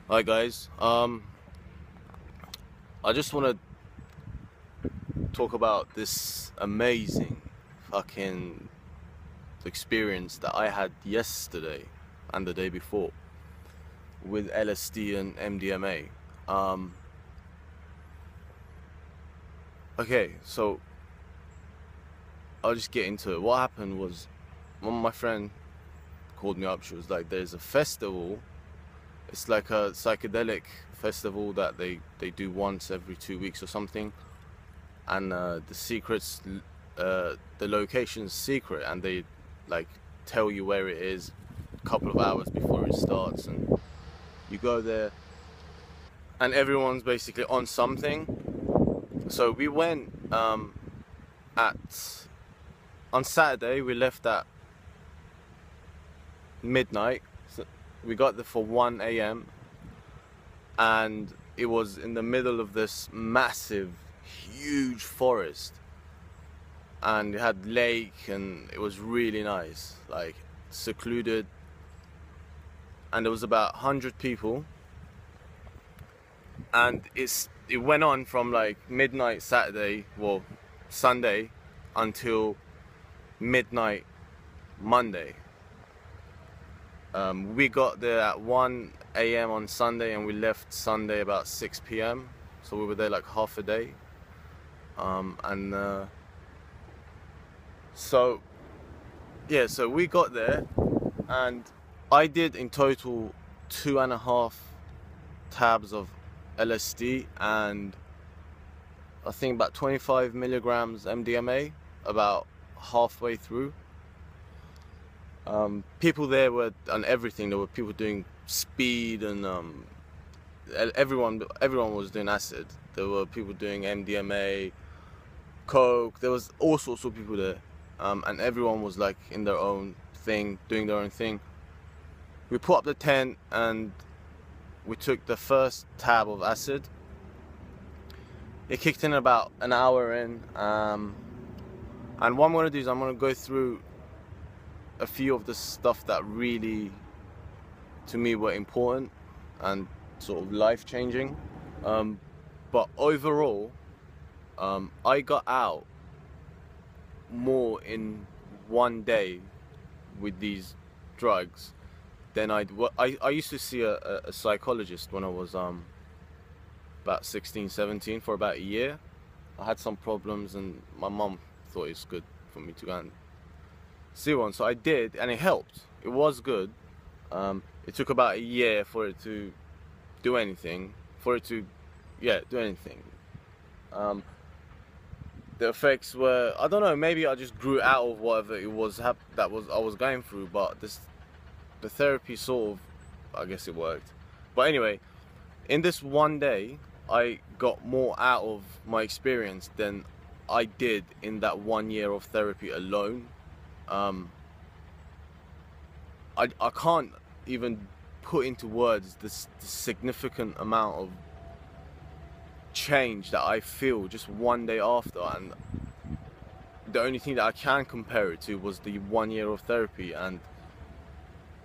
Hi guys, I just want to talk about this amazing fucking experience that I had yesterday and the day before with LSD and MDMA. Okay, so I'll just get into it. What happened was, my friend called me up. She was like, there's a festival. It's like a psychedelic festival that they do once every 2 weeks or something, and the location's secret, and they like tell you where it is a couple of hours before it starts, and you go there and everyone's basically on something. So we went at on Saturday. We left at midnight, so we got there for 1 a.m. and it was in the middle of this massive, huge forest, and it had lake, and it was really nice, like secluded, and there was about 100 people, and it went on from like midnight Saturday, well, Sunday, until midnight Monday. We got there at 1 a.m. on Sunday, and we left Sunday about 6 p.m. So we were there like half a day. So we got there, and I did in total 2.5 tabs of LSD and I think about 25 milligrams MDMA about halfway through. People there were on everything. There were people doing speed, and everyone was doing acid. There were people doing MDMA, coke. There was all sorts of people there, and everyone was like in their own thing, doing their own thing. We put up the tent and we took the first tab of acid. It kicked in about an hour in, and what I'm gonna do is I'm gonna go through a few of the stuff that really, to me, were important and sort of life-changing. But overall, I got out more in one day with these drugs than I used to see a psychologist when I was about 16, 17 for about a year. I had some problems, and my mum thought it's good for me to go and see one, so I did, and it helped. It was good. It took about a year for it to do anything. Do anything. The effects were, I don't know, maybe I just grew out of whatever it was I was going through, but the therapy sort of, I guess it worked. But anyway, in this one day, I got more out of my experience than I did in that 1 year of therapy alone. I can't even put into words the significant amount of change that I feel just one day after, and the only thing that I can compare it to was the 1 year of therapy, and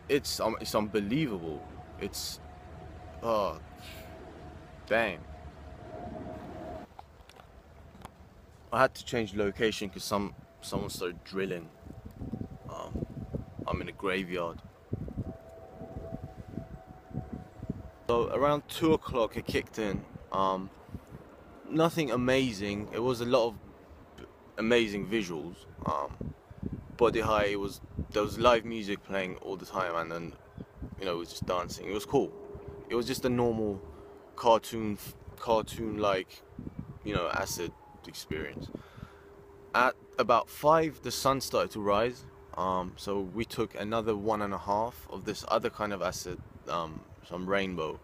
it's unbelievable. It's, oh, damn. I had to change location because someone started drilling. I'm in a graveyard. So around 2 o'clock it kicked in. Nothing amazing. It was a lot of amazing visuals. Body high. There was live music playing all the time, and then it was just dancing. It was cool. It was just a normal cartoon like acid experience. At about 5, the sun started to rise. So we took another 1.5 of this other kind of acid, some rainbow.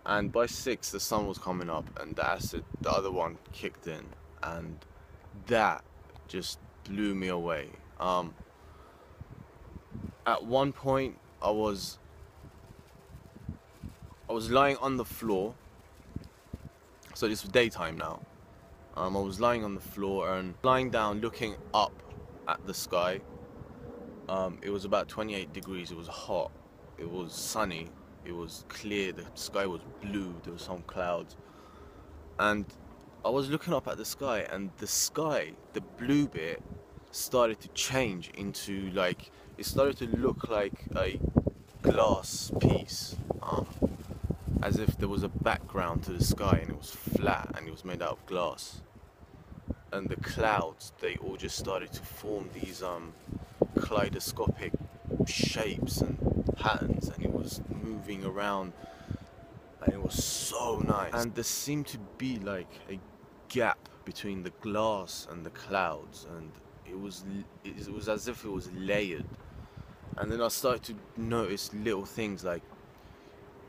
And by 6, the sun was coming up, and the other one, kicked in, and that just blew me away. At one point, I was lying on the floor. So this was daytime now. I was lying on the floor and lying down, looking up at the sky. It was about 28 degrees. It was hot. It was sunny. It was clear, the sky was blue, there was some clouds. And I was looking up at the sky, and the sky, the blue bit, started to change into like, it started to look like a glass piece, as if there was a background to the sky and it was flat and it was made out of glass. And the clouds, they all just started to form these kaleidoscopic shapes and patterns, and it was moving around, and it was so nice. And there seemed to be like a gap between the glass and the clouds, and it was as if it was layered. And then I started to notice little things like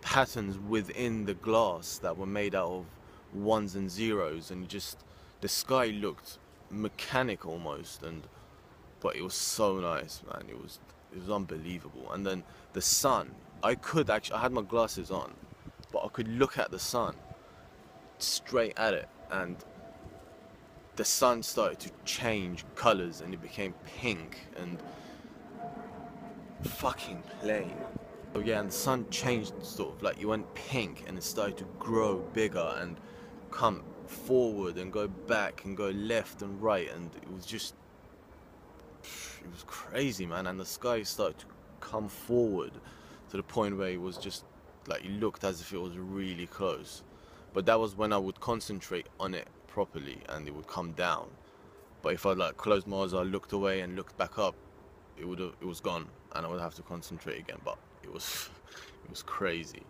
patterns within the glass that were made out of ones and zeros, and just the sky looked mechanical almost, but it was so nice, man. It was unbelievable. And then the sun, I had my glasses on, but I could look at the sun straight at it, and the sun started to change colors, and it became pink and fucking plain. Oh yeah, and the sun changed, sort of like, it went pink and it started to grow bigger and come forward and go back and go left and right, and it was crazy, man. And the sky started to come forward to the point where it was just like, it looked as if it was really close. But that was when I would concentrate on it properly and it would come down. But if I like closed my eyes, I looked away and looked back up, it was gone, and I would have to concentrate again. But it was crazy.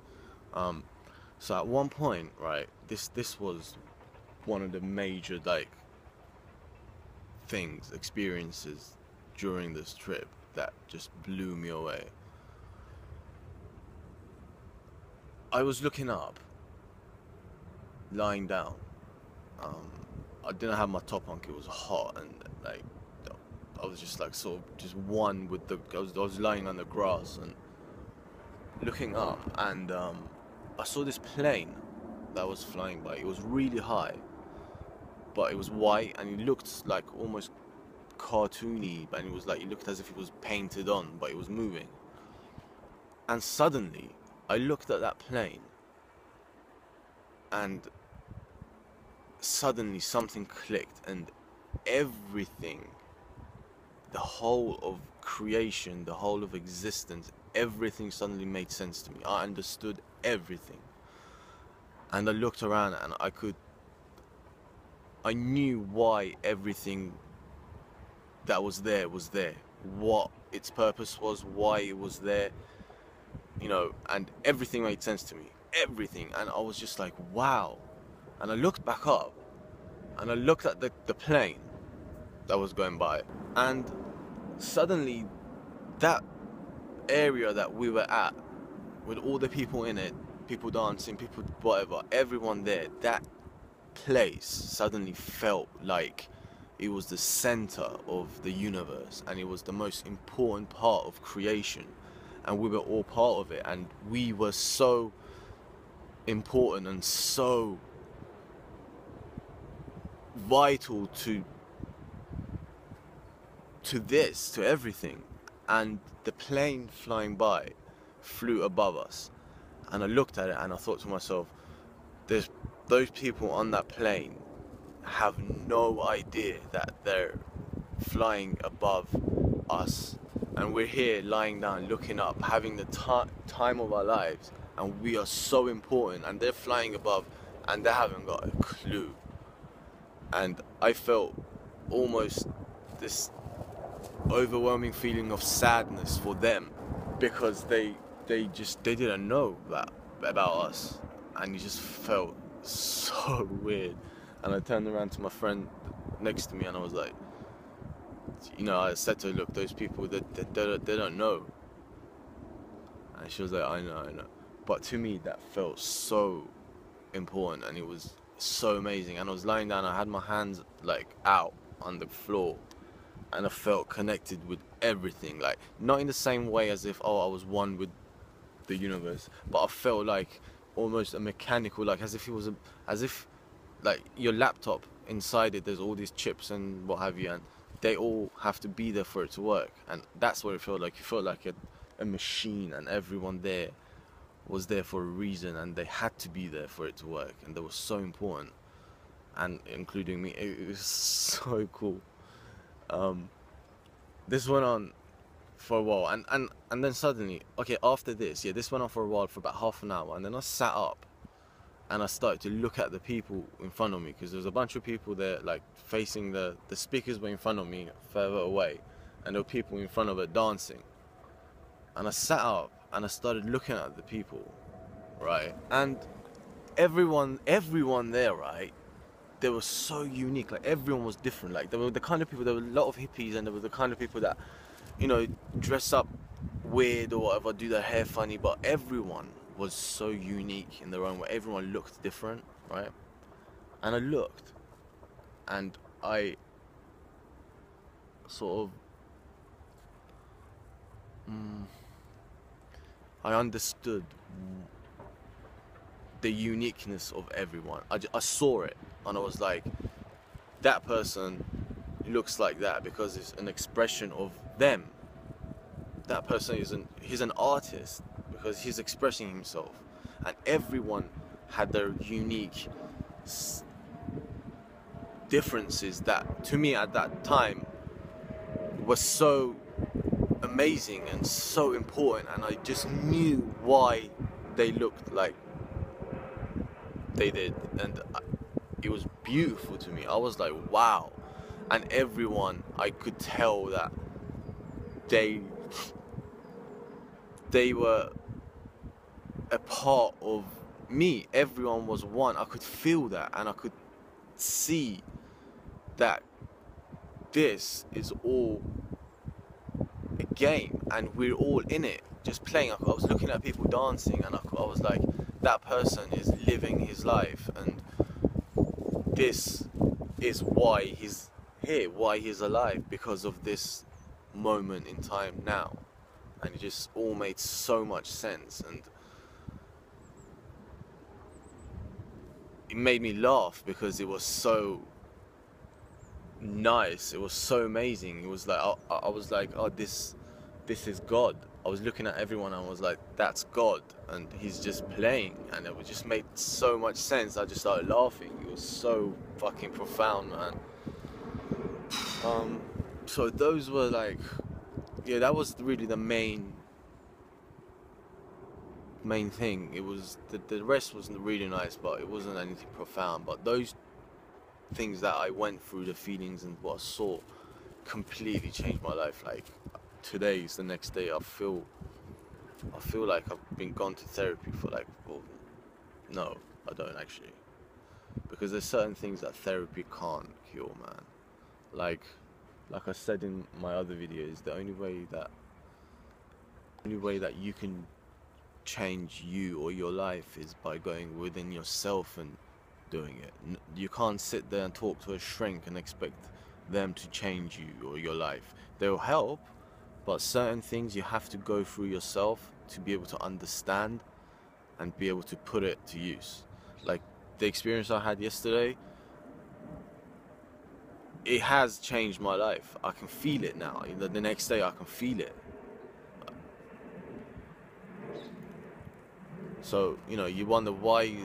So at one point, right, this was one of the major like experiences during this trip that just blew me away. I was looking up, lying down. I didn't have my top on, it was hot, and like I was just like sort of just one with I was lying on the grass and looking up, and I saw this plane that was flying by. It was really high, but it was white and it looked like almost cartoony, and it looked as if it was painted on, but it was moving. And suddenly I looked at that plane, and suddenly something clicked, and everything, the whole of creation, the whole of existence, everything suddenly made sense to me. I understood everything. And I looked around and I knew why everything that was there, what its purpose was, why it was there, and everything made sense to me, everything. And I was just like, wow. And I looked back up and I looked at the plane that was going by, and suddenly that area that we were at, with all the people in it, people dancing, people whatever, everyone there, that place suddenly felt like it was the center of the universe, and it was the most important part of creation, and we were all part of it, and we were so important and so vital to everything. And the plane flying by flew above us, and I looked at it and I thought to myself, those people on that plane have no idea that they're flying above us, and we're here lying down looking up, having the time of our lives, and we are so important, and they're flying above and they haven't got a clue. And I felt almost this overwhelming feeling of sadness for them, because they didn't know that about us, and it just felt so weird. And I turned around to my friend next to me and I was like, I said to her, look, those people, they don't know. And she was like, I know. But to me, that felt so important, and it was so amazing. And I was lying down, I had my hands like out on the floor, and I felt connected with everything, like not in the same way as if I was one with the universe, but I felt like almost a mechanical, like as if like your laptop, inside it there's all these chips and what have you, and they all have to be there for it to work. And that's what it felt like. It felt like a machine, and everyone there was there for a reason, and they had to be there for it to work, and they were so important, and including me. It was so cool. This went on for a while, and then suddenly, okay, after this, yeah, this went on for a while, for about half an hour, and then I sat up and I started to look at the people in front of me, because there was a bunch of people there, like facing the speakers were in front of me, further away, and there were people in front of it dancing. And I sat up and I started looking at the people, right? And everyone there, right? They were so unique. Like, everyone was different. Like, there were the kind of people, there were a lot of hippies, and there were the kind of people that, you know, dress up weird or whatever, do their hair funny, but everyone was so unique in their own way. Everyone looked different, right? And I looked, and I sort of, I understood the uniqueness of everyone. I saw it, and I was like, that person looks like that because it's an expression of them. That person he's an artist because he's expressing himself. And everyone had their unique differences that, to me at that time, was so amazing and so important, and I just knew why they looked like they did, and it was beautiful to me. I was like, wow. And everyone, I could tell that they were a part of me. Everyone was one. I could feel that, and I could see that this is all a game, and we're all in it, just playing. I was looking at people dancing, and I was like, that person is living his life, and this is why he's here, why he's alive, because of this moment in time now. And it just all made so much sense, and it made me laugh because it was so nice. It was so amazing. It was like, I was like, oh, this is God. I was looking at everyone and I was like, that's God, and he's just playing, and it just made so much sense. I just started laughing. It was so fucking profound, man. So those were like, yeah, that was really the main thing. It was the rest wasn't really nice, but it wasn't anything profound. But those things that I went through, the feelings and what I saw, completely changed my life. Like, today is the next day. I feel like I've been gone to therapy for like, well, no, I don't actually, because there's certain things that therapy can't cure, man. Like I said in my other videos, the only way that you can change you or your life is by going within yourself and doing it. You can't sit there and talk to a shrink and expect them to change you or your life. They'll help, but certain things you have to go through yourself to be able to understand and be able to put it to use. Like the experience I had yesterday, it has changed my life. I can feel it now. The next day I can feel it. So, you know, you wonder why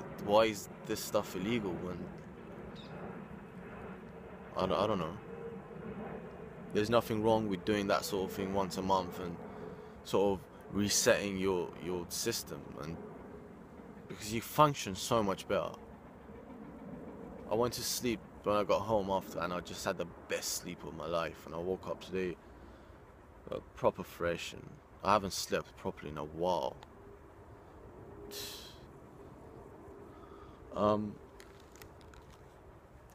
is this stuff illegal when I don't know. There's nothing wrong with doing that sort of thing once a month and sort of resetting your system, and because you function so much better. I went to sleep when I got home after, and I just had the best sleep of my life, and I woke up today proper fresh, and I haven't slept properly in a while.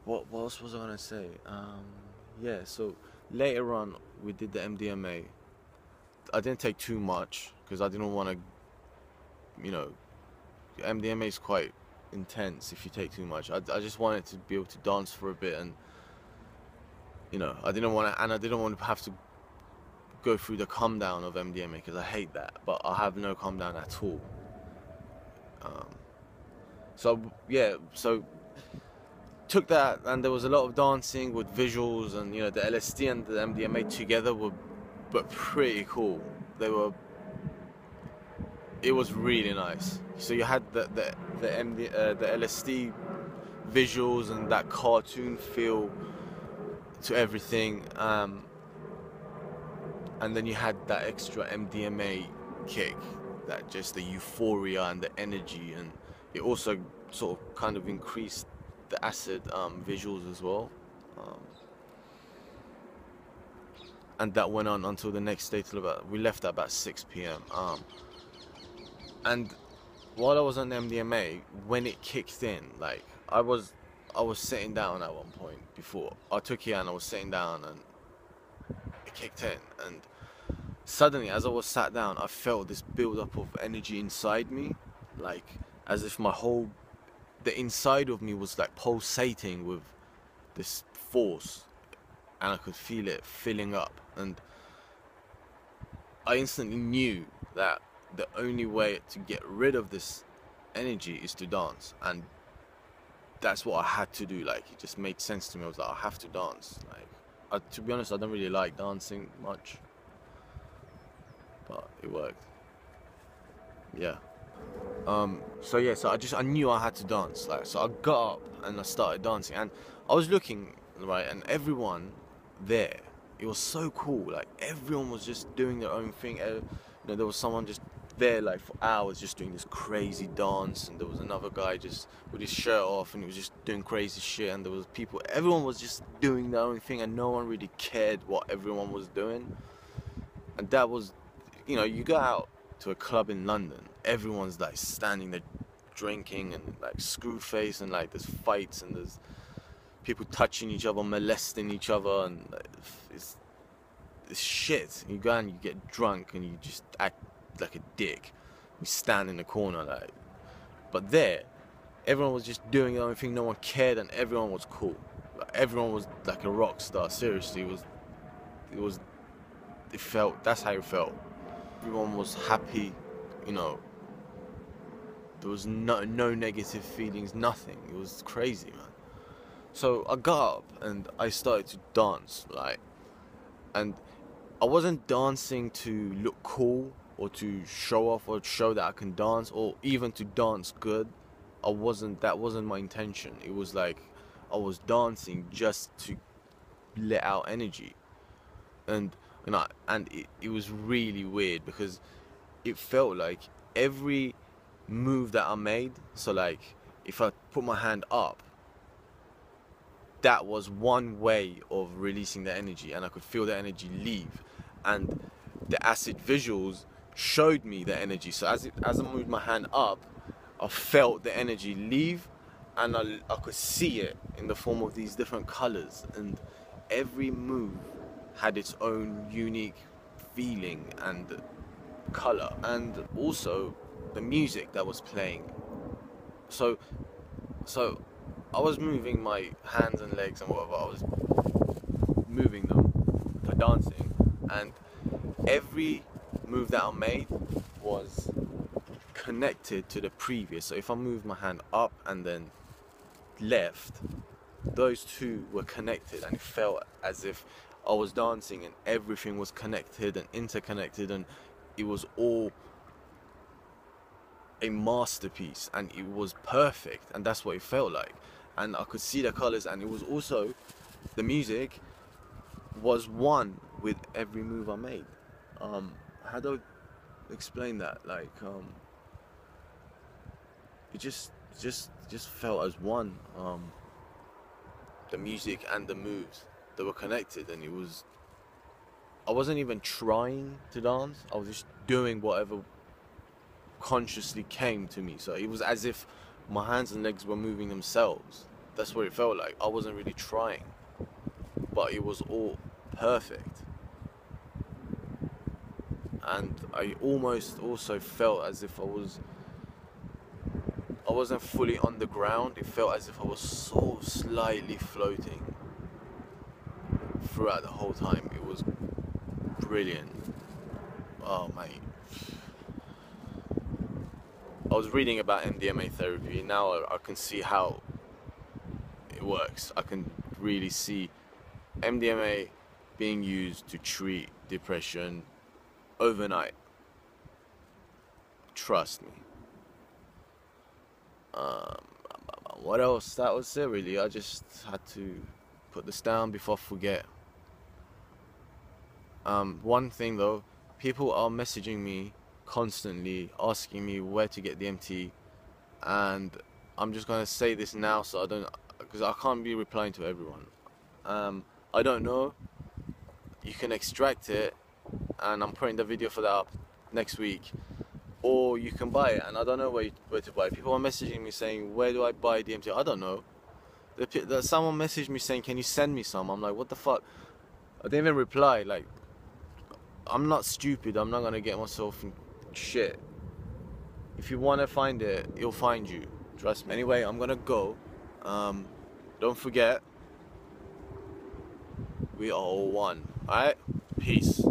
What else was I gonna say? Yeah, so later on we did the MDMA. I didn't take too much because I didn't want to, you know, MDMA is quite intense if you take too much. I just wanted to be able to dance for a bit, and you know, I didn't want to have to go through the calm down of MDMA because I hate that, but I have no calm down at all. So took that, and there was a lot of dancing with visuals, and you know, the LSD and the MDMA together were pretty cool. it was really nice. So you had the LSD visuals and that cartoon feel to everything, and then you had that extra MDMA kick, that just the euphoria and the energy, and it also sort of kind of increased the acid visuals as well. Um, and that went on until the next day till we left at about 6 p.m. And while I was on MDMA, when it kicked in, like I was sitting down at one point before I took it, and I was sitting down and it kicked in, and suddenly as I was sat down, I felt this build up of energy inside me, like as if the inside of me was like pulsating with this force, and I could feel it filling up, and I instantly knew that the only way to get rid of this energy is to dance, and that's what I had to do. Like, it just made sense to me. I was like, I have to dance. Like, to be honest, I don't really like dancing much, but it worked. Yeah. So I knew I had to dance. Like, so I got up and I started dancing, and I was looking, right, and everyone there, it was so cool. Like, everyone was just doing their own thing. There was someone just there like for hours just doing this crazy dance, and there was another guy just with his shirt off and he was just doing crazy shit, and there was everyone was just doing their own thing, and no one really cared what everyone was doing. And that was, you go out to a club in London, everyone's like standing there drinking and like screw face, and like there's fights and there's people touching each other, molesting each other, and like, it's shit. You go and you get drunk and you just act like a dick. You stand in the corner, like. But there, everyone was just doing their own thing. No one cared, and everyone was cool. Like, everyone was like a rock star. Seriously, it felt. That's how it felt. Everyone was happy, There was no negative feelings, nothing. It was crazy, man. So I got up and I started to dance, like, and I wasn't dancing to look cool or to show off or show that I can dance or even to dance good. That wasn't my intention. It was like I was dancing just to let out energy. And it was really weird because it felt like every move that I made, so like if I put my hand up, that was one way of releasing the energy, and I could feel the energy leave, and the acid visuals showed me the energy. So as I moved my hand up, I felt the energy leave, and I could see it in the form of these different colors, and every move had its own unique feeling and color, and also the music that was playing. So I was moving my hands and legs and whatever, I was moving them for dancing, and every move that I made was connected to the previous. So if I moved my hand up and then left, those two were connected, and it felt as if I was dancing and everything was connected and interconnected, and it was all a masterpiece, and it was perfect, and that's what it felt like. And I could see the colors, and it was also, the music was one with every move I made. How do I explain that? Like, it just felt as one. The music and the moves, they were connected, and I wasn't even trying to dance. I was just doing whatever consciously came to me. So it was as if my hands and legs were moving themselves. That's what it felt like. I wasn't really trying, but it was all perfect. And I almost also felt as if I wasn't fully on the ground. It felt as if I was so slightly floating throughout the whole time. It was brilliant. Oh, mate. I was reading about MDMA therapy. Now I can see how it works. I can really see MDMA being used to treat depression overnight. Trust me. Um, what else? That was it really. I just had to put this down before I forget. One thing though, people are messaging me constantly, asking me where to get DMT, and I'm just gonna say this now so I don't, because I can't be replying to everyone. I don't know. You can extract it, and I'm putting the video for that up next week. Or you can buy it, and I don't know where to buy it. People are messaging me saying, where do I buy DMT? I don't know. Someone messaged me saying, can you send me some? I'm like, what the fuck? I didn't even reply. Like, I'm not stupid. I'm not gonna get myself in shit. If you wanna find it, it'll find you. Trust me. Anyway, I'm gonna go. Don't forget, we are all one. Alright? Peace.